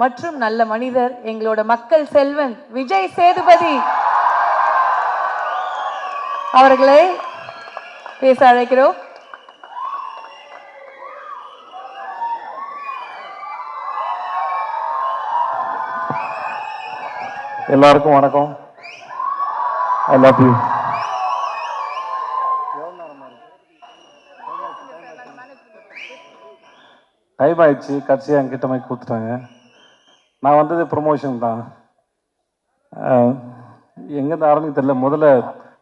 மற்றும் நல்ல மனிதர் எங்களோட மக்கள் செல்வன் விஜய் சேதுபதி அவர்களை பேச அழைக்கிறோம். எல்லாருக்கும் வணக்கம். I love you. டைம் ஆயிடுச்சு, கட்சியாக என்கிட்ட மாதிரி கொடுத்துட்டாங்க. நான் வந்தது ப்ரொமோஷன் தான். எங்கேருந்து ஆரம்பிக்க தெரியல. முதல்ல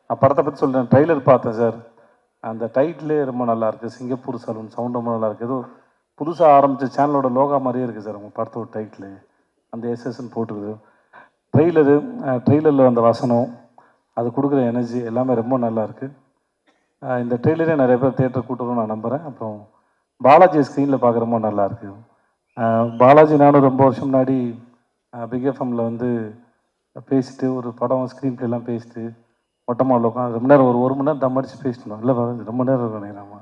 நான் படத்தை பற்றி சொல்கிறேன். ட்ரெய்லர் பார்த்தேன் சார். அந்த டைட்டிலே ரொம்ப நல்லா இருக்குது. சிங்கப்பூர் சலூன் சவுண்ட் ரொம்ப நல்லா இருக்குது. ஏதோ புதுசாக ஆரம்பித்த சேனலோட லோகா மாதிரியே இருக்குது சார் உங்கள் படத்தோட டைட்டில். அந்த எஸ்எஸ்ன்னு போட்டுருக்குது. ட்ரெய்லரில் வந்த வசனம், அது கொடுக்குற எனர்ஜி எல்லாமே ரொம்ப நல்லா இருக்குது. இந்த ட்ரெய்லரே நிறைய பேர் தேட்டர் கூட்டுறோம்னு நான் நம்புகிறேன். அப்புறம் பாலாஜி ஸ்க்ரீனில் பார்க்க ரொம்ப நல்லாயிருக்கு. பாலாஜி நானும் ரொம்ப வருஷம் முன்னாடி பிக் எஃப்எம்மில் வந்து பேசிட்டு ஒரு படம் ஸ்க்ரீன் பிளேலாம் பேசிட்டு மொட்டமாக உட்காந்து ரொம்ப நேரம் ஒரு மணி நேரம் தம் அடிச்சு பேசிட்டோம். இல்லை ரொம்ப நேரம் இருக்கணும் நம்ம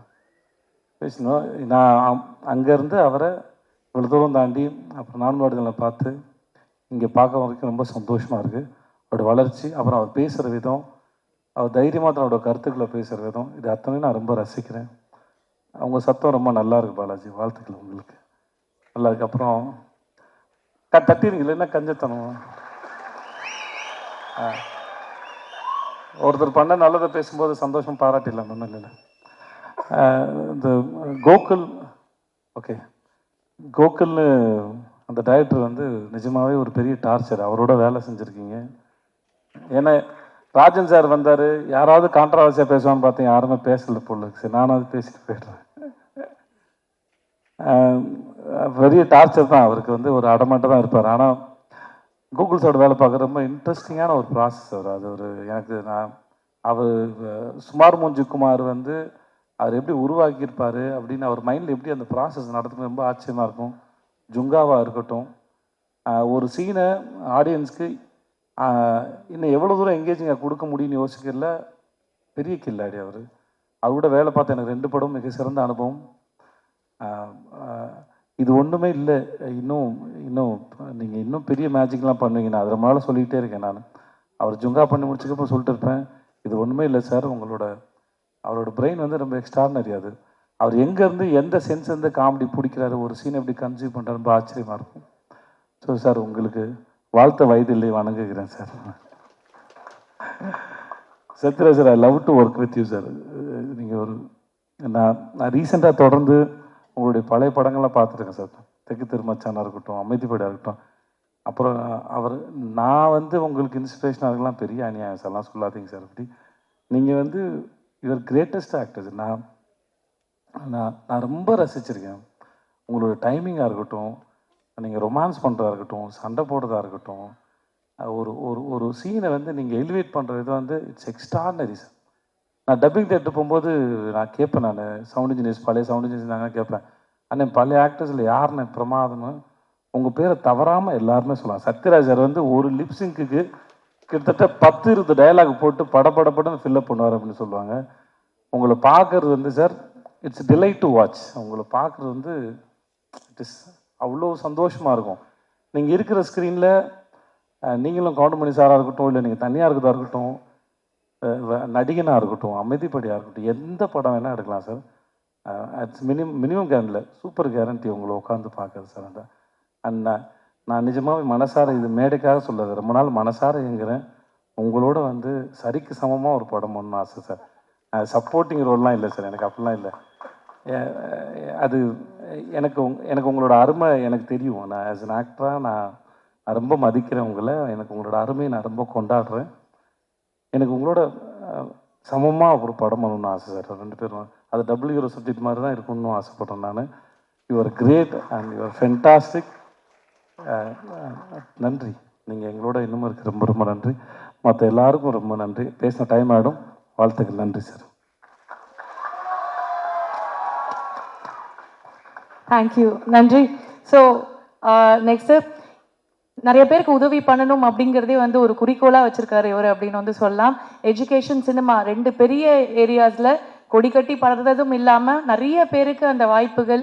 பேசினோம். நான் அங்கேருந்து அவரை இவ்வளோ தூரம் தாண்டி அப்புறம் நான்காடுகளை பார்த்து இங்கே பார்க்க வரைக்கும் ரொம்ப சந்தோஷமாக இருக்குது. அவரோட வளர்ச்சி, அப்புறம் அவர் பேசுகிற விதம், அவர் தைரியமாக தன்னோட கருத்துக்களை பேசுகிற விதம், இது அத்தனையும் நான் ரொம்ப ரசிக்கிறேன். அவங்க சத்தம் ரொம்ப நல்லா இருக்குது பாலாஜி. வாழ்த்துக்கள் உங்களுக்கு. நல்லா இருக்கு. அப்புறம் தட்டிருங்க, என்ன கஞ்சத்தனம். ஒருத்தர் பண்ண நல்லதை பேசும்போது சந்தோஷம் பாராட்டிடலாம். ஒன்றும் இல்லை. இந்த கோகுல், ஓகே, கோகுல்னு அந்த டைரக்டர் வந்து நிஜமாகவே ஒரு பெரிய டார்ச்சர். அவரோட வேலை செஞ்சுருக்கீங்க. ஏன்னா ராஜன் சார் வந்தார், யாராவது கான்ட்ரவர்சியாக பேசுவான்னு பார்த்தேன், யாருமே பேசலை போல. சரி, நானாவது பேசிட்டு போய்டுறேன். பெரிய டார்ச்சர் தான். அவருக்கு வந்து ஒரு அடமாட்டம் தான் இருப்பார். ஆனால் கூகுள் சாரோட வேலை பார்க்க ரொம்ப இன்ட்ரெஸ்டிங்கான ஒரு ப்ராசஸ் அவர். அது ஒரு எனக்கு அவர் சுமார் மூஞ்சிக்குமார் வந்து அவர் எப்படி உருவாக்கியிருப்பார் அப்படின்னு அவர் மைண்டில் எப்படி அந்த ப்ராசஸ் நடத்துறது ரொம்ப ஆச்சரியமாக இருக்கும். ஜுங்காவாக இருக்கட்டும், ஒரு சீனை ஆடியன்ஸ்க்கு இன்னும் எவ்வளோ தூரம் எங்கேஜிங்காக கொடுக்க முடியும்னு யோசிக்கல. பெரிய கில்லாடி அவர். அவரோட வேலை பார்த்து எனக்கு 2 படம் மிக சிறந்த அனுபவம். இது ஒன்றுமே இல்லை. இன்னும் நீங்கள் இன்னும் பெரிய மேஜிக்லாம் பண்ணுவீங்க. நான் அது ரொம்ப நாள் சொல்லிக்கிட்டே இருக்கேன். நான் அவர் ஜுங்கா பண்ணி முடிச்சதுக்கப்புறம் சொல்லிட்டு இருப்பேன், இது ஒன்றுமே இல்லை சார், அவரோட பிரெயின் வந்து ரொம்ப எக்ஸ்ட்ரானரி. அது அவர் எங்கேருந்து எந்த சென்ஸ் வந்து காமெடி பிடிக்கிறாரு, ஒரு சீன் எப்படி கன்சியூவ் பண்ணுறாரு, ரொம்ப ஆச்சரியமாக இருக்கும். ஸோ சார், உங்களுக்கு வாழ்த்த வயதில்லை, வணங்குகிறேன் sir. Sathyaraj sir, I love to work with you sir. நீங்கள் நான் ரீசெண்டாக தொடர்ந்து உங்களுடைய பழைய படங்கள்லாம் பார்த்துருக்கேன் சார். தெற்கு திருமச்சானாக இருக்கட்டும், அமைதிப்படியாக இருக்கட்டும். அப்புறம் நான் வந்து உங்களுக்கு இன்ஸ்பிரேஷனாக இருக்கலாம். பெரிய அநியாயம் சார்லாம் சொல்லாதீங்க சார். அப்படி நீங்கள் வந்து யுவர் கிரேட்டஸ்ட் ஆக்டர்ஸ். நான் ரொம்ப ரசிச்சிருக்கேன். உங்களோட டைமிங்காக இருக்கட்டும், நீங்கள் ரொமான்ஸ் பண்ணுறதா இருக்கட்டும், சண்டை போடுறதா இருக்கட்டும், ஒரு சீனை வந்து நீங்கள் எலிவேட் பண்ணுற இது வந்து இட்ஸ் எக்ஸ்ட்ரானரி சார். நான் டப்பிங் தேட்டர் போகும்போது நான் கேட்பேன், நான் சவுண்ட் இன்ஜினியர்ஸ், பழைய சவுண்ட் இன்ஜினியர்ஸ் நாங்கள் கேட்பேன், அண்ணன் பழைய ஆக்டர்ஸில் யாருன்னு பிரமாதம்னு உங்கள் பேரை தவறாமல் எல்லாருமே சொல்லலாம். சத்யராஜ் சார் வந்து ஒரு லிப்ஸிங்க்கு கிட்டத்தட்ட 10-20 டயலாக் போட்டு படப்படப்படன்னு ஃபில்லப் பண்ணுவார் அப்படின்னு சொல்லுவாங்க. உங்களை பார்க்குறது வந்து sir it's delight to watch. உங்களை பார்க்குறது வந்து இட் இஸ் அவ்வளோ சந்தோஷமாக இருக்கும். நீங்கள் இருக்கிற ஸ்க்ரீனில் நீங்களும் கவுண்டமணி சாராக இருக்கட்டும், இல்லை நீங்கள் தனியாக இருக்கிறதா இருக்கட்டும், நடிகனாக இருக்கட்டும், அமைதிப்படியாக இருக்கட்டும், எந்த படம் வேணால் எடுக்கலாம் சார். இட்ஸ் மினிமம் கேரண்டில் சூப்பர் கேரண்டி உங்களை உட்காந்து பார்க்குறது சார். அந்த அண்ட் நான் நிஜமாகவே மனசார, இது மேடைக்காக சொல்லாது, ரொம்ப நாள் மனசார எங்கிறேன், உங்களோட வந்து சரிக்கு சமமாக ஒரு படம் பண்ணணும்னு ஆசை சார். சப்போர்ட்டிங் ரோல்லாம் இல்லை சார், எனக்கு அப்படிலாம் இல்லை. அது எனக்கு உங்களோட அருமை எனக்கு தெரியும். நான் ஆஸ் அன் ஆக்டராக நான் ரொம்ப மதிக்கிறேன் உங்களை. எனக்கு உங்களோட அருமையை நான் ரொம்ப கொண்டாடுறேன். எனக்கு உங்களோட சமமாக ஒரு படம் பண்ணணும்னு ஆசை சார். 2 பேரும் அது டபுள் ஹீரோ சப்ஜெக்ட் மாதிரி தான் இருக்கணும்னு ஆசைப்பட்றேன் நான். You're great and you're fantastic. நன்றி. நீங்கள் எங்களோட இன்னமும் இருக்கு. ரொம்ப ரொம்ப நன்றி. மற்ற எல்லாருக்கும் ரொம்ப நன்றி. பேசின டைம் ஆகிடும். வாழ்த்துக்கள். நன்றி சார். தேங்க்யூ, நன்றி. ஸோ நெக்ஸ்ட்டு நிறைய பேருக்கு உதவி பண்ணணும் அப்படிங்கிறதே வந்து ஒரு குறிக்கோளாக வச்சுருக்காரு இவர் அப்படின்னு வந்து சொல்லலாம். எஜுகேஷன், சினிமா 2 பெரிய ஏரியாஸில் கொடி கட்டி படுறதும் இல்லாமல் நிறைய பேருக்கு அந்த வாய்ப்புகள்,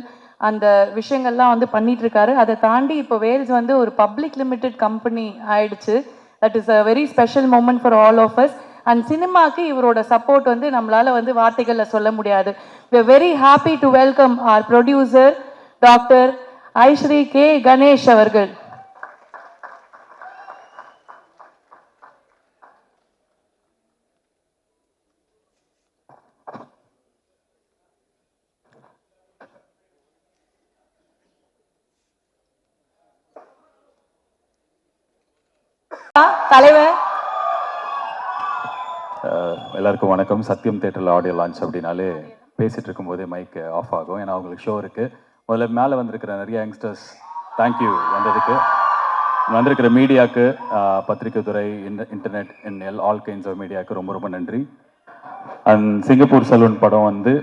அந்த விஷயங்கள்லாம் வந்து பண்ணிட்டு இருக்காரு. அதை தாண்டி இப்போ வேல்ஸ் வந்து ஒரு பப்ளிக் லிமிடெட் கம்பெனி ஆயிடுச்சு. That is a very special moment for all of us. And சினிமாக்கு இவரோட சப்போர்ட் வந்து நம்மளால வந்து வார்த்தைகள்ல சொல்ல முடியாது. we are very happy to welcome our producer Dr. ஐஸ்ரீ K Ganesh அவர்கள். தலைவர் எல்லாருக்கும் வணக்கம். சத்யம் தேட்டரில் ஆடியோ லான்ச் அப்படின்னாலே பேசிகிட்டு இருக்கும்போதே மைக் ஆஃப் ஆகும். ஏன்னா அவங்களுக்கு ஷோ இருக்குது. முதல்ல மேலே வந்திருக்கிற நிறைய யங்ஸ்டர்ஸ் தேங்க்யூ வந்ததுக்கு. வந்திருக்கிற மீடியாவுக்கு, பத்திரிகை துறை, இன்டர்நெட் ஆல் கைண்ட்ஸ் ஆஃப் மீடியாவுக்கு ரொம்ப ரொம்ப நன்றி. அண்ட் சிங்கப்பூர் சலூன் படம் வந்து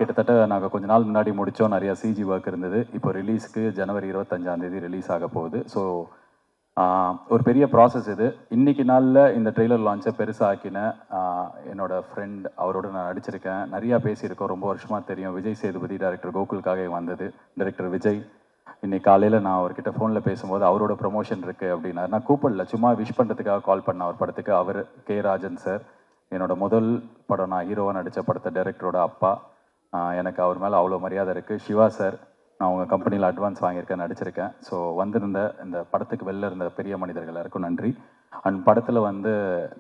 கிட்டத்தட்ட நாங்கள் கொஞ்ச நாள் முன்னாடி முடித்தோம். நிறையா சிஜி ஒர்க் இருந்தது. இப்போ ரிலீஸ்க்கு ஜனவரி 25 ரிலீஸ் ஆக போகுது. ஸோ ஒரு பெரிய ப்ராசஸ் இது. இன்றைக்கி நாளில் இந்த ட்ரெய்லர் லான்ச்சை பெருசாக ஆக்கின என்னோடய ஃப்ரெண்ட், அவரோட நான் நடிச்சிருக்கேன், நிறையா பேசியிருக்கோம், ரொம்ப வருஷமாக தெரியும். விஜய் சேதுபதி டைரக்டர் கோகுலுக்காக வந்தது. டைரக்டர் விஜய் இன்னைக்கு காலையில் நான் அவர்கிட்ட ஃபோனில் பேசும்போது அவரோட ப்ரொமோஷன் இருக்குது அப்படின்னாரு. நான் கூப்பிடல, சும்மா விஷ் பண்ணுறதுக்காக கால் பண்ண அவர் படத்துக்கு. அவர் கே ராஜன் சார், என்னோடய முதல் படம் நான் ஹீரோவாக நடித்த படத்தை டைரக்டரோட அப்பா. எனக்கு அவர் மேலே அவ்வளோ மரியாதை இருக்குது. சிவா சார், நான் உங்கள் கம்பெனியில் அட்வான்ஸ் வாங்கியிருக்கேன், நடிச்சிருக்கேன். ஸோ வந்திருந்த இந்த படத்துக்கு வெளில இருந்த பெரிய மனிதர்கள் எல்லாருக்கும் நன்றி. அண்ட் படத்தில் வந்து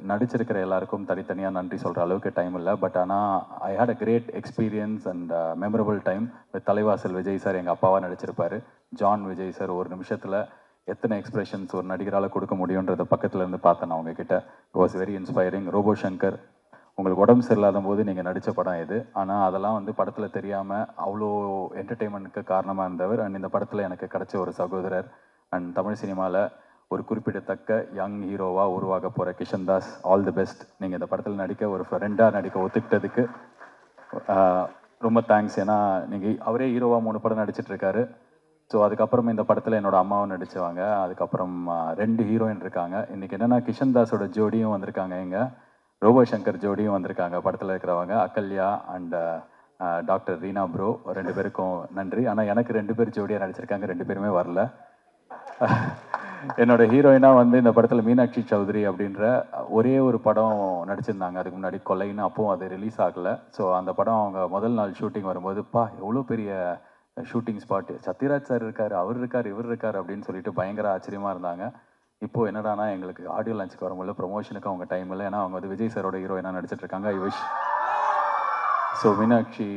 நடிச்சிருக்கிற எல்லாருக்கும் தனித்தனியாக நன்றி சொல்கிற அளவுக்கு டைம் இல்லை. பட் ஆனால் I had a great experience and memorable time with Thalaivasal Vijay sir. எங்கள் அப்பாவாக நடிச்சிருப்பார். ஜான் விஜய் சார் ஒரு நிமிஷத்தில் எத்தனை எக்ஸ்பிரஷன்ஸ் ஒரு நடிகரால் கொடுக்க முடியுன்றத பக்கத்தில் இருந்து பார்த்தேன் நான் உங்ககிட்ட. It was very inspiring. Robo Shankar, உங்களுக்கு உடம்பு சரியில்லாத போது நீங்கள் நடித்த படம் இது. ஆனால் அதெல்லாம் வந்து படத்தில் தெரியாமல் அவ்வளோ என்டர்டெயின்மெண்ட்டுக்கு காரணமாக இருந்தவர். அண்ட் இந்த படத்தில் எனக்கு கிடைச்ச ஒரு சகோதரர். அண்ட் தமிழ் சினிமாவில் ஒரு குறிப்பிடத்தக்க யங் ஹீரோவாக உருவாக போகிற Kishan Das, all the best. நீங்கள் இந்த படத்தில் நடிக்க, ஒரு ஃப்ரெண்டாக நடிக்க ஒத்துக்கிட்டதுக்கு ரொம்ப தேங்க்ஸ். ஏன்னா நீங்கள் அவரே ஹீரோவாக 3 படம் நடிச்சிட்ருக்காரு. ஸோ அதுக்கப்புறம் இந்த படத்தில் என்னோடய அம்மாவும் நடித்தவங்க. அதுக்கப்புறம் 2 ஹீரோயின் இருக்காங்க. இன்றைக்கி என்னென்னா கிஷன் தாஸோட ஜோடியும் வந்திருக்காங்க. எங்கள் ரோபோ சங்கர் ஜோடியும் வந்திருக்காங்க. படத்தில் இருக்கிறவங்க Ahalya and doctor Reena bro, 2 பேருக்கும் நன்றி. ஆனால் எனக்கு 2 பேர் ஜோடியாக நடிச்சிருக்காங்க, 2 பேருமே வரல. என்னோட ஹீரோயினாக வந்து இந்த படத்தில் மீனாட்சி சௌத்ரி அப்படின்ற ஒரே ஒரு படம் நடிச்சிருந்தாங்க அதுக்கு முன்னாடி, கொலைன்னு. அப்போவும் அது ரிலீஸ் ஆகலை. ஸோ அந்த படம் அவங்க முதல் நாள் ஷூட்டிங் வரும்போது, எவ்வளோ பெரிய ஷூட்டிங் ஸ்பாட், சத்யராஜ் சார் இருக்கார், அவர் இருக்கார், இவர் இருக்கார் அப்படின்னு சொல்லிட்டு பயங்கர ஆச்சரியமாக இருந்தாங்க. இப்போது என்னடானா எங்களுக்கு ஆடியோ லான்ச்சுக்கு வரும்போது ப்ரொமோஷனுக்கு அவங்க டைம் இல்லை. ஏன்னா அவங்க வந்து விஜய் சாரோட ஹீரோயினாக நடிச்சிட்ருக்காங்க. I wish. So Meenakshi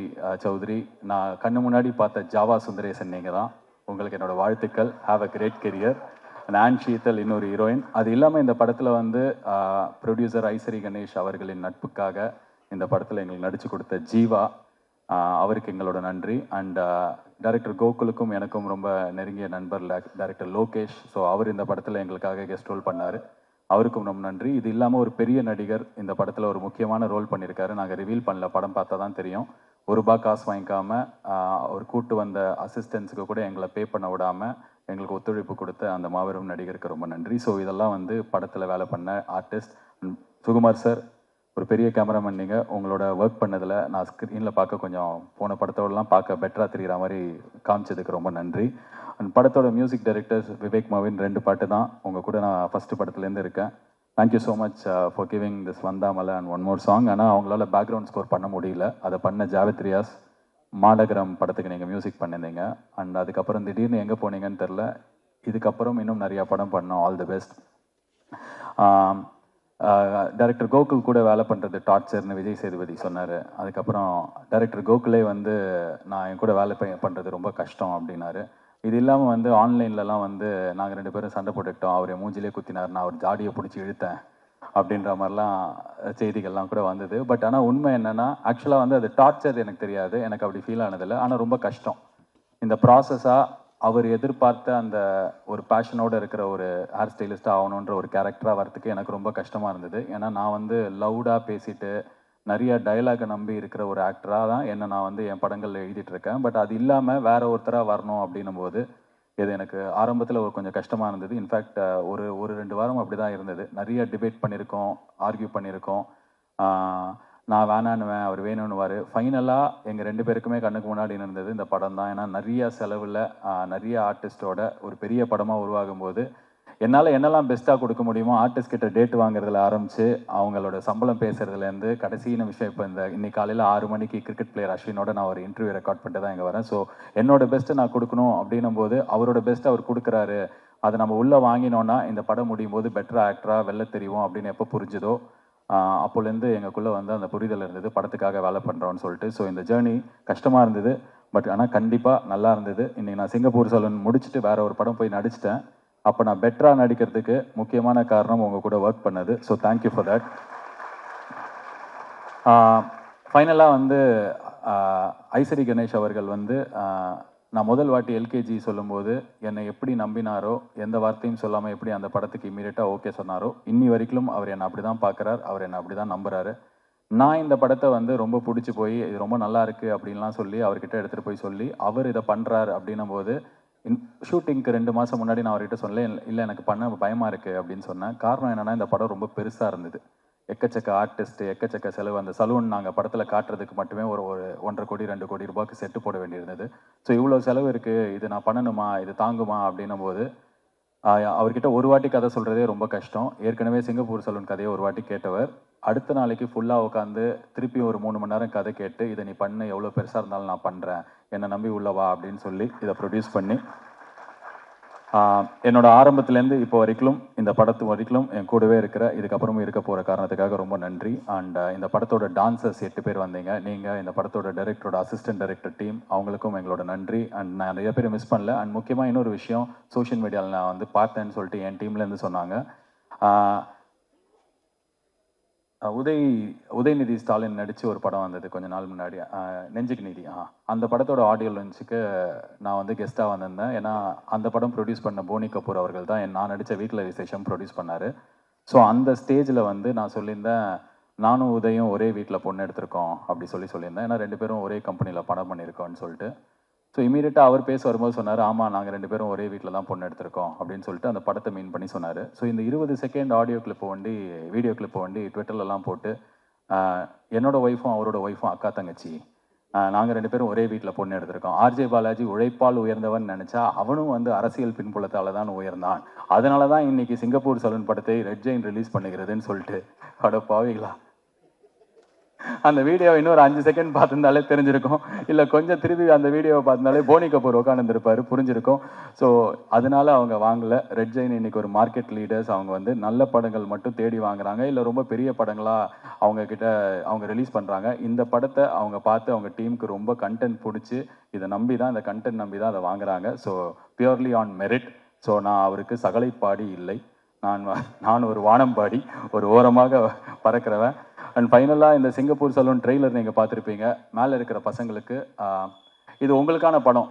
Chaudhary, நான் கண்ணு முன்னாடி பார்த்த ஜாவா சுந்தரேசன் நீங்கள் தான். உங்களுக்கு என்னோடய வாழ்த்துக்கள். Have a great career. ஆன் ஷீத்தல் இன்னொரு ஹீரோயின். அது இல்லாமல் இந்த படத்தில் வந்து ப்ரொடியூசர் ஐஸ்ரீ கணேஷ் அவர்களின் நட்புக்காக இந்த படத்தில் எங்களுக்கு நடித்து கொடுத்த ஜீவா, அவருக்கு எங்களோட நன்றி. அண்ட் டைரக்டர் கோகுலுக்கும் எனக்கும் ரொம்ப நெருங்கிய நண்பர் டைரக்டர் லோகேஷ். ஸோ அவர் இந்த படத்தில் எங்களுக்காக கெஸ்ட் ரோல் பண்ணார். அவருக்கும் ரொம்ப நன்றி. இது இல்லாமல் ஒரு பெரிய நடிகர் இந்த படத்தில் ஒரு முக்கியமான ரோல் பண்ணியிருக்காரு. நாங்கள் ரிவீல் பண்ணல, படம் பார்த்தா தான் தெரியும். ₹1 காசு வாங்கிக்காமல் அவர் கூட்டு வந்த அசிஸ்டன்ஸுக்கு கூட எங்களை பே பண்ண விடாமல் எங்களுக்கு ஒத்துழைப்பு கொடுத்த அந்த மாபெரும் நடிகருக்கு ரொம்ப நன்றி. ஸோ இதெல்லாம் வந்து படத்தில் வேலை பண்ண ஆர்டிஸ்ட். சுகுமார் சார், ஒரு பெரிய கேமராமேன் நீங்கள். உங்களோட ஒர்க் பண்ணதில் நான் ஸ்க்ரீனில் பார்க்க கொஞ்சம் போன படத்தோடலாம் பார்க்க பெட்டராக தெரிகிற மாதிரி காமிச்சதுக்கு ரொம்ப நன்றி. அண்ட் படத்தோட மியூசிக் டைரக்டர்ஸ் விவேக் மவின், 2 பாட்டு தான் உங்கள் கூட நான் ஃபஸ்ட்டு படத்துலேருந்து இருக்கேன். Thank you so much for giving this Vandhamalai and one more song. ஆனால் அவங்களால பேக்ரவுண்ட் ஸ்கோர் பண்ண முடியல. அதை பண்ண ஜாவேத் ரியாஸ், மாடகரம் படத்துக்கு நீங்கள் மியூசிக் பண்ணியிருந்தீங்க. அண்ட் அதுக்கப்புறம் திடீர்னு எங்கே போனீங்கன்னு தெரில. இதுக்கப்புறம் இன்னும் நிறையா படம் பண்ணோம். All the best. Director Gokul கூட வேலை பண்ணுறது டார்ச்சர்னு விஜய் சேதுபதி சொன்னார். அதுக்கப்புறம் டைரக்டர் கோகுலே வந்து நான் என் கூட வேலை பண்ணுறது ரொம்ப கஷ்டம் அப்படின்னாரு. இது இல்லாமல் வந்து ஆன்லைன்லலாம் வந்து நாங்கள் 2 பேரும் சண்டை போட்டுக்கிட்டோம். அவர் என் மூஞ்சிலே குத்தினார், நான் அவர் ஜாடியை பிடிச்சி இழுத்தேன் அப்படின்ற மாதிரிலாம் செய்திகள்லாம் கூட வந்தது. பட் ஆனால் உண்மை என்னென்னா, ஆக்சுவலாக வந்து அது டார்ச்சர் எனக்கு தெரியாது, எனக்கு அப்படி ஃபீல் ஆனதில்லை. ஆனால் ரொம்ப கஷ்டம். இந்த ப்ராசஸாக அவர் எதிர்பார்த்த அந்த ஒரு பேஷனோடு இருக்கிற ஒரு ஹேர் ஸ்டைலிஸ்ட்டாக ஆகணுன்ற ஒரு கேரக்டராக வரத்துக்கு எனக்கு ரொம்ப கஷ்டமாக இருந்தது. ஏன்னா நான் வந்து லவுடாக பேசிட்டு நிறைய டைலாகை நம்பி இருக்கிற ஒரு ஆக்டராக தான் என்ன நான் வந்து என் படங்களில் எழுதிட்டுருக்கேன். பட் அது இல்லாமல் வேற ஒருத்தராக வரணும் அப்படின்னும் போது இது எனக்கு ஆரம்பத்தில் ஒரு கொஞ்சம் கஷ்டமாக இருந்தது. இன்ஃபேக்ட் ஒரு 2 வாரம் அப்படி தான் இருந்தது. நிறைய டிபேட் பண்ணியிருக்கோம், ஆர்கியூ பண்ணியிருக்கோம். நான் வேணான்னுவேன், அவர் வேணும்னுவார். ஃபைனலாக எங்கள் 2 பேருக்குமே கண்ணுக்கு முன்னாடி இருந்தது இந்த படம் தான். ஏன்னா நிறைய செலவில் நிறைய ஆர்டிஸ்டோட ஒரு பெரிய படமாக உருவாகும்போது என்னால் என்னெல்லாம் பெஸ்ட்டாக கொடுக்க முடியுமோ ஆர்டிஸ்ட் கிட்ட டேட் வாங்குறதுல ஆரம்பித்து அவங்களோட சம்பளம் பேசுறதுலேருந்து கடைசி நிமிஷம் இப்போ இன்னைக்கு காலையில் 6 மணிக்கு கிரிக்கெட் பிளேயர் அஸ்வினோட நான் ஒரு இன்டர்வியூ ரெக்கார்ட் பண்ணிட்டு தான் இங்கே வரேன். ஸோ என்னோட பெஸ்ட்டை நான் கொடுக்கணும் அப்படின்னும் போது அவரோட பெஸ்ட்டை அவர் கொடுக்குறாரு. அதை நம்ம உள்ளே வாங்கினோன்னா இந்த படம் முடியும் போது பெட்டர் ஆக்டராக வெளில தெரியும் அப்படின்னு எப்போ புரிஞ்சுதோ அப்போலேருந்து எங்களுக்குள்ளே வந்து அந்த புரிதல் இருந்தது, படத்துக்காக வேலை பண்ணுறோன்னு சொல்லிட்டு. ஸோ இந்த ஜேர்னி கஷ்டமாக இருந்தது, பட் ஆனால் கண்டிப்பாக நல்லா இருந்தது. இன்றைக்கி நான் சிங்கப்பூர் சலூன் முடிச்சுட்டு வேறு ஒரு படம் போய் நடிச்சிட்டேன். அப்போ நான் பெட்டராக நடிக்கிறதுக்கு முக்கியமான காரணம் உங்கள் கூட ஒர்க் பண்ணது. So thank you for that. ஃபைனலாக வந்து ஐசரி கணேஷ் அவர்கள் வந்து நான் முதல் வாட்டி எல்கேஜி சொல்லும்போது என்னை எப்படி நம்பினாரோ, எந்த வார்த்தையும் சொல்லாமல் எப்படி அந்த படத்துக்கு இம்மீடியட்டாக ஓகே சொன்னாரோ, இன்னி வரைக்கும் அவர் என்னை அப்படி தான் பார்க்குறார், அவர் என்னை அப்படி தான் நம்புகிறாரு. நான் இந்த படத்தை வந்து ரொம்ப பிடிச்சி போய் இது ரொம்ப நல்லா இருக்குது அப்படின்லாம் சொல்லி அவர்கிட்ட எடுத்துகிட்டு போய் சொல்லி அவர் இதை பண்ணுறாரு அப்படின்னும் போது ஷூட்டிங்க்கு 2 மாதம் முன்னாடி நான் அவர்கிட்ட சொன்னேன், இல்லை எனக்கு பண்ண பயமாக இருக்குது அப்படின்னு சொன்னேன். காரணம் என்னென்னா இந்த படம் ரொம்ப பெருசாக இருந்தது, எக்கச்சக்க ஆர்டிஸ்ட்டு, எக்கச்சக்க செலவு. அந்த சலூன் நாங்கள் படத்தில் காட்டுறதுக்கு மட்டுமே ஒரு 1.5 கோடி 2 கோடி ரூபாய்க்கு செட்டு போட வேண்டியிருந்தது. ஸோ இவ்வளோ செலவு இருக்குது, இது நான் பண்ணணுமா, இது தாங்குமா அப்படின்னும் போது அவர்கிட்ட ஒரு வாட்டி கதை சொல்கிறதே ரொம்ப கஷ்டம். ஏற்கனவே சிங்கப்பூர் சலூன் கதையை ஒரு வாட்டி கேட்டவர் அடுத்த நாளைக்கு ஃபுல்லாக உட்காந்து திருப்பி ஒரு 3 மணி நேரம் கதை கேட்டு இதை நீ பண்ண, எவ்வளோ பெருசாக இருந்தாலும் நான் பண்ணுறேன், என்னை நம்பி உள்ளவா அப்படின்னு சொல்லி இதை ப்ரொடியூஸ் பண்ணி என்னோட ஆரம்பத்துலேருந்து இப்போ வரைக்கும் இந்த படத்து வரைக்கும் என் கூடவே இருக்கிற, இதுக்கப்புறமும் இருக்க போகிற காரணத்துக்காக ரொம்ப நன்றி. அண்ட் இந்த படத்தோட டான்சர்ஸ் 8 பேர் வந்தீங்க, நீங்கள் இந்த படத்தோட டைரக்டரோட அசிஸ்டன்ட் டைரக்டர் டீம், அவங்களுக்கும் எங்களோட நன்றி. அண்ட் நான் நிறைய பேர் மிஸ் பண்ணல. அண்ட் முக்கியமாக இன்னொரு விஷயம், சோஷியல் மீடியாவில் நான் வந்து பார்த்தேன்னு சொல்லிட்டு என் டீம்லேருந்து சொன்னாங்க. உதயநிதி ஸ்டாலின் நடித்து ஒரு படம் வந்தது கொஞ்ச நாள் முன்னாடி, நெஞ்சுக்கு நீதி. அந்த படத்தோட ஆடியோ லான்ச்சுக்கு நான் வந்து கெஸ்ட்டாக வந்திருந்தேன். ஏன்னா அந்த படம் ப்ரொடியூஸ் பண்ண போனி கபூர் அவர்கள் தான் நான் நடித்த வீட்டில் விசேஷம் ப்ரொடியூஸ் பண்ணார். ஸோ அந்த ஸ்டேஜில் வந்து நான் சொல்லியிருந்தேன், நானும் உதயும் ஒரே வீட்டில் பொண்ணு எடுத்திருக்கோம் அப்படி சொல்லியிருந்தேன். ஏன்னா 2 பேரும் ஒரே கம்பெனியில் படம் பண்ணியிருக்கோன்னு சொல்லிட்டு. ஸோ இமீடியட்டாக அவர் பேச வரும்போது சொன்னார், ஆமாம் நாங்கள் 2 பேரும் ஒரே வீட்டில் தான் பொண்ணு எடுத்திருக்கோம் அப்படின்னு சொல்லிட்டு அந்த படத்தை மீன் பண்ணி சொன்னார். ஸோ இந்த 20 செகண்ட் ஆடியோ கிளிப்பை வண்டி வீடியோ கிளிப்பை வண்டி ட்விட்டர்லலாம் போட்டு என்னோட ஒய்ஃபும் அவரோட ஒய்ஃபும் அக்கா தங்கச்சி, நாங்கள் 2 பேரும் ஒரே வீட்டில் பொண்ணு எடுத்திருக்கோம். ஆர்ஜே பாலாஜி உழைப்பால் உயர்ந்தவன் நினச்சா அவனும் வந்து அரசியல் பின்புலத்தால் தான் உயர்ந்தான், அதனால தான் இன்னைக்கு சிங்கப்பூர் சலூன் படத்தை ரெட் ஜெயின் ரிலீஸ் பண்ணுகிறதுன்னு சொல்லிட்டு அடப்பாவீங்களா. அந்த வீடியோவை இன்னொரு 5 செகண்ட் பார்த்துருந்தாலே தெரிஞ்சிருக்கும், இல்லை கொஞ்சம் திரும்பி அந்த வீடியோவை பார்த்துருந்தாலே போனி கபூர் உட்காந்துருப்பாரு, புரிஞ்சிருக்கும். ஸோ அதனால அவங்க வாங்கலை. ரெட் ஜெயின் இன்னைக்கு ஒரு மார்க்கெட் லீடர்ஸ். அவங்க வந்து நல்ல படங்கள் மட்டும் தேடி வாங்குறாங்க, இல்லை ரொம்ப பெரிய படங்களாக அவங்க ரிலீஸ் பண்ணுறாங்க. இந்த படத்தை அவங்க பார்த்து அவங்க டீமுக்கு ரொம்ப கண்டென்ட் பிடிச்சி இதை நம்பி தான், இந்த கண்டென்ட் நம்பி தான் அதை வாங்குறாங்க. So purely on merit. So நான் அவருக்கு சகலைப்பாடி இல்லை, நான் ஒரு வானம்பாடி, ஒரு ஓரமாக பறக்கிறவன். அண்ட் ஃபைனலாக இந்த சிங்கப்பூர் சலூன் ட்ரெய்லர் நீங்கள் பார்த்துருப்பீங்க. மேலே இருக்கிற பசங்களுக்கு இது உங்களுக்கான படம்.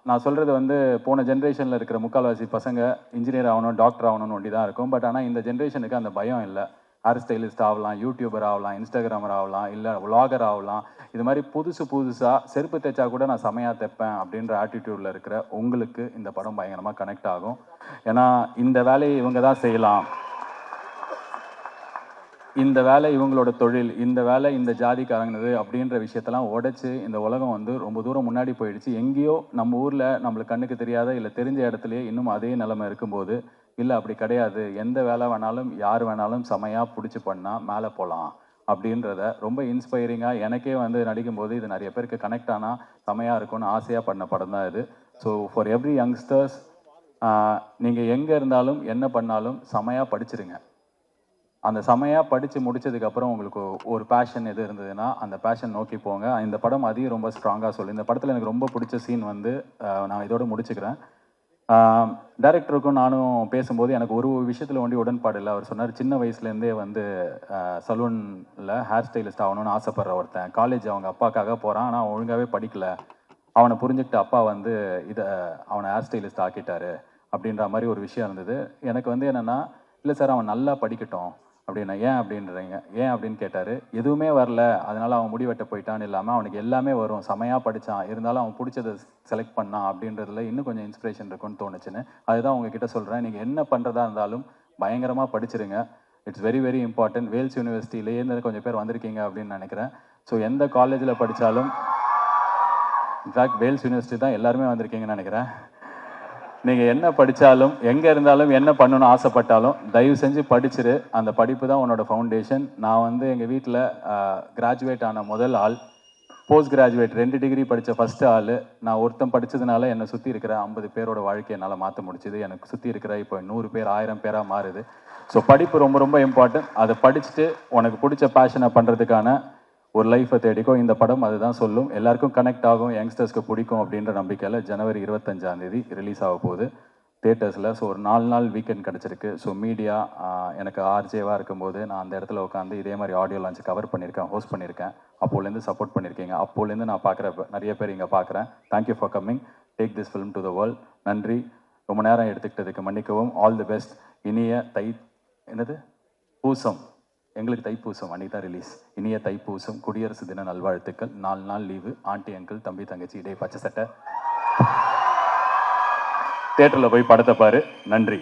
நான் சொல்கிறது வந்து போன ஜென்ரேஷனில் இருக்கிற முக்கால்வாசி பசங்க இன்ஜினியர் ஆகணும், டாக்டர் ஆகணும்னு ஒண்டி தான் இருக்கும். பட் ஆனால் இந்த ஜென்ரேஷனுக்கு அந்த பயம் இல்லை. ஹேர் ஸ்டைலிஸ்ட் ஆகலாம், யூடியூபர் ஆகலாம், இன்ஸ்டாகிராமர் ஆகலாம், இல்லை விளாகர் ஆகலாம். இது மாதிரி புதுசாக செருப்பு தைச்சா கூட நான் செமையாக தைப்பேன் அப்படின்ற ஆட்டிடியூடில் இருக்கிற உங்களுக்கு இந்த படம் பயங்கரமாக கனெக்ட் ஆகும். ஏன்னா இந்த வேலையை இவங்க தான் செய்யலாம், இந்த வேலை இவங்களோட தொழில், இந்த வேலை இந்த ஜாதிக்காரங்கிறது அப்படின்ற விஷயத்தெல்லாம் உடைச்சு இந்த உலகம் வந்து ரொம்ப தூரம் முன்னாடி போயிடுச்சு. எங்கேயோ நம்ம ஊரில் நம்மளுக்கு கண்ணுக்கு தெரியாத இல்லை தெரிஞ்ச இடத்துலையே இன்னும் அதே நிலைமை இருக்கும்போது, இல்லை அப்படி கிடையாது, எந்த வேலை வேணாலும் யார் வேணாலும் செமையாக பிடிச்சி பண்ணால் மேலே போகலாம் அப்படின்றத ரொம்ப இன்ஸ்பைரிங்காக எனக்கே வந்து நடிக்கும்போது இது நிறைய பேருக்கு கனெக்ட் ஆனால் செமையாக இருக்கும்னு ஆசையாக பண்ண படம் தான் இது. ஸோ ஃபார் எவ்ரி யங்ஸ்டர்ஸ், நீங்கள் எங்கே இருந்தாலும் என்ன பண்ணாலும் செமையாக படிச்சிருங்க. அந்த செமையாக படித்து முடிச்சதுக்கப்புறம் உங்களுக்கு ஒரு பேஷன் எது இருந்ததுன்னா அந்த பேஷன் நோக்கி போங்க. இந்த படம் அதையும் ரொம்ப ஸ்ட்ராங்காக சொல்லி, இந்த படத்தில் எனக்கு ரொம்ப பிடிச்ச சீன் வந்து நான் இதோட முடிச்சுக்கிறேன். டைரக்டருக்கும் நானும் பேசும்போது எனக்கு ஒரு விஷயத்தில் ஒண்டி உடன்பாடு இல்லை. அவர் சொன்னார், சின்ன வயசுலேருந்தே வந்து சலூனில் ஹேர் ஸ்டைலிஸ்ட் ஆகணும்னு ஆசைப்படுற ஒருத்தன் காலேஜ் அவங்க அப்பாக்காக போகிறான், ஆனால் ஒழுங்காகவே படிக்கலை, அவனை புரிஞ்சுக்கிட்டு அப்பா வந்து அவனை ஹேர் ஸ்டைலிஸ்ட் ஆக்கிட்டாரு அப்படின்ற மாதிரி ஒரு விஷயம் இருந்தது. எனக்கு வந்து என்னென்னா, இல்லை சார் அவன் நல்லா படிக்கட்டும் அப்படின்னா. ஏன் அப்படின்றீங்க, ஏன் அப்படின்னு கேட்டார். எதுவுமே வரல அதனால் அவன் முடி வெட்ட போயிட்டான்னு இல்லாமல் அவனுக்கு எல்லாமே வரும், செமையாக படித்தான், இருந்தாலும் அவன் பிடிச்சதை செலக்ட் பண்ணான் அப்படின்றதுல இன்னும் கொஞ்சம் இன்ஸ்பிரேஷன் இருக்குன்னு தோணுச்சுன்னு அதுதான் உங்ககிட்ட சொல்கிறேன். நீங்கள் என்ன பண்ணுறதா இருந்தாலும் பயங்கரமாக படிச்சிருங்க. It's very very important. Vels யூனிவர்சிட்டியிலேருந்து கொஞ்சம் பேர் வந்திருக்கீங்க அப்படின்னு நினைக்கிறேன். ஸோ எந்த காலேஜில் படித்தாலும், இன்ஃபேக்ட் வேல்ஸ் யூனிவர்சிட்டி தான் எல்லாருமே வந்திருக்கீங்கன்னு நினைக்கிறேன். நீங்கள் என்ன படித்தாலும், எங்கே இருந்தாலும், என்ன பண்ணணும்னு ஆசைப்பட்டாலும் தயவு செஞ்சு படிச்சிரு. அந்த படிப்பு தான் உன்னோட ஃபவுண்டேஷன். நான் வந்து எங்கள் வீட்டில் கிராஜுவேட் ஆன முதல் ஆள், போஸ்ட் கிராஜுவேட் 2 டிகிரி படித்த ஃபஸ்ட்டு ஆள். நான் ஒருத்தன் படித்ததுனால என்னை சுற்றி இருக்கிற 50 பேரோட வாழ்க்கையை என்னால் மாற்ற முடிச்சுது. எனக்கு சுற்றி இருக்கிற இப்போ 100 பேர் 1000 பேராக மாறுது. ஸோ படிப்பு ரொம்ப ரொம்ப இம்பார்ட்டன்ட். அதை படிச்சுட்டு உனக்கு பிடிச்ச பேஷனை பண்ணுறதுக்கான ஒரு லைஃப்பை தேடிக்கோ. இந்த படம் அதுதான் சொல்லும். எல்லாருக்கும் கனெக்ட் ஆகும், யங்ஸ்டர்ஸ்க்கு பிடிக்கும் அப்படின்ற நம்பிக்கையில் ஜனவரி 25 ரிலீஸ் ஆக போகுது தியேட்டர்ஸில். ஸோ ஒரு 4 நாள் வீக்கெண்ட் கிடச்சிருக்கு. ஸோ மீடியா எனக்கு ஆர்ஜேவாக இருக்கும்போது நான் அந்த இடத்துல உட்காந்து இதே மாதிரி ஆடியோ லான்ச் கவர் பண்ணியிருக்கேன், ஹோஸ்ட் பண்ணியிருக்கேன். அப்போலேருந்து சப்போர்ட் பண்ணியிருக்கீங்க. அப்போலேருந்து நான் பார்க்குற நிறைய பேர் இங்கே பார்க்குறேன். Thank you for coming. Take this film to the world. நன்றி. ரொம்ப நேரம் எடுத்துக்கிட்டதுக்கு மன்னிக்கவும். All the best. இனிய பூசம், எங்களுக்கு தைப்பூசம் அன்றைக்கி தான் ரிலீஸ். இனிய தைப்பூசம், குடியரசு தின நல்வாழ்த்துக்கள். 4 நாள் லீவு. ஆண்டி அங்கிள், தம்பி தங்கச்சி, இடே பச்சை சட்டை. தியேட்டரில் போய் படத்தை பாரு. நன்றி.